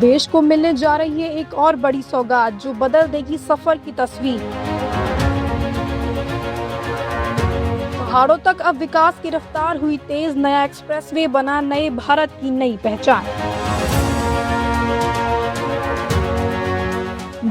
देश को मिलने जा रही है एक और बड़ी सौगात जो बदल देगी सफर की तस्वीर। पहाड़ों तक अब विकास की रफ्तार हुई तेज, नया एक्सप्रेसवे बना नए भारत की नई पहचान।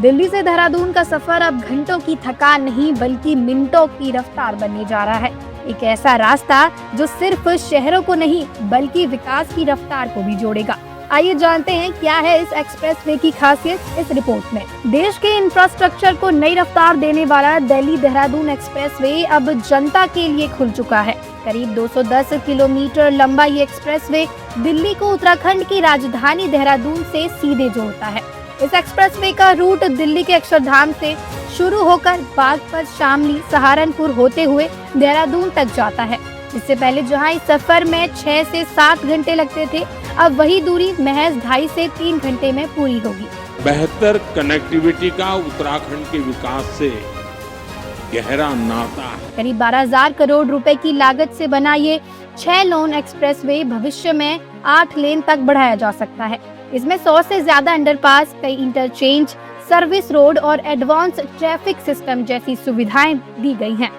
दिल्ली से देहरादून का सफर अब घंटों की थकान नहीं बल्कि मिनटों की रफ्तार बनने जा रहा है। एक ऐसा रास्ता जो सिर्फ शहरों को नहीं बल्कि विकास की रफ्तार को भी जोड़ेगा। आइए जानते हैं क्या है इस एक्सप्रेसवे की खासियत इस रिपोर्ट में। देश के इंफ्रास्ट्रक्चर को नई रफ्तार देने वाला दिल्ली देहरादून एक्सप्रेसवे अब जनता के लिए खुल चुका है। करीब 210 किलोमीटर लंबा ये एक्सप्रेसवे दिल्ली को उत्तराखंड की राजधानी देहरादून से सीधे जोड़ता है। इस एक्सप्रेसवे का रूट दिल्ली के अक्षरधाम से शुरू होकर बागपत, शामली, सहारनपुर होते हुए देहरादून तक जाता है। इससे पहले जहां इस सफर में 6 से 7 घंटे लगते थे, अब वही दूरी महज 2.5 से 3 घंटे में पूरी होगी। बेहतर कनेक्टिविटी का उत्तराखंड के विकास से गहरा नाता है। करीब 12,000 करोड़ रुपए की लागत से बना ये 6 लेन एक्सप्रेसवे भविष्य में 8 लेन तक बढ़ाया जा सकता है। इसमें 100 से ज्यादा अंडरपास, कई इंटरचेंज, सर्विस रोड और एडवांस ट्रैफिक सिस्टम जैसी सुविधाएं दी गई हैं।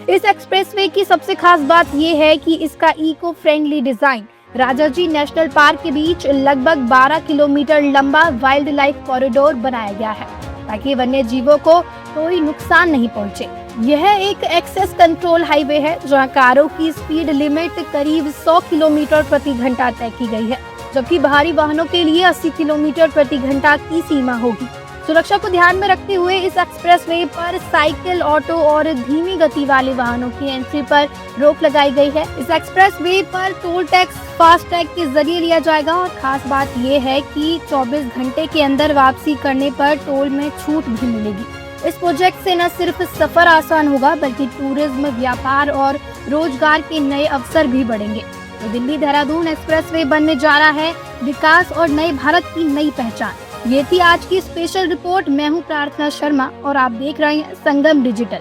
इस एक्सप्रेसवे की सबसे खास बात यह है कि इसका eco friendly design Rajaji national park के बीच लगभग 12 किलोमीटर लंबा वाइल्ड लाइफ कॉरिडोर बनाया गया है ताकि वन्य जीवों को कोई नुकसान नहीं पहुंचे। यह एक एक्सेस कंट्रोल हाईवे है जहां कारों की स्पीड लिमिट करीब 100 किलोमीटर प्रति घंटा तय की गई है, जबकि भारी वाहनों के लिए 80 किलोमीटर प्रति घंटा की सीमा होगी। सुरक्षा को ध्यान में रखते हुए इस एक्सप्रेसवे पर साइकिल, ऑटो और धीमी गति वाले वाहनों की एंट्री पर रोक लगाई गई है। इस एक्सप्रेसवे पर टोल टैक्स फास्टैग के जरिए लिया जाएगा और खास बात यह है कि 24 घंटे के अंदर वापसी करने पर टोल में छूट भी मिलेगी। इस प्रोजेक्ट से न सिर्फ सफर आसान होगा बल्कि टूरिज्म, व्यापार और रोजगार के नए अवसर भी बढ़ेंगे। तो दिल्ली देहरादून एक्सप्रेसवे बनने जा रहा है विकास और नए भारत की नई पहचान। ये थी आज की स्पेशल रिपोर्ट। मैं हूँ प्रार्थना शर्मा और आप देख रहे हैं संगम डिजिटल।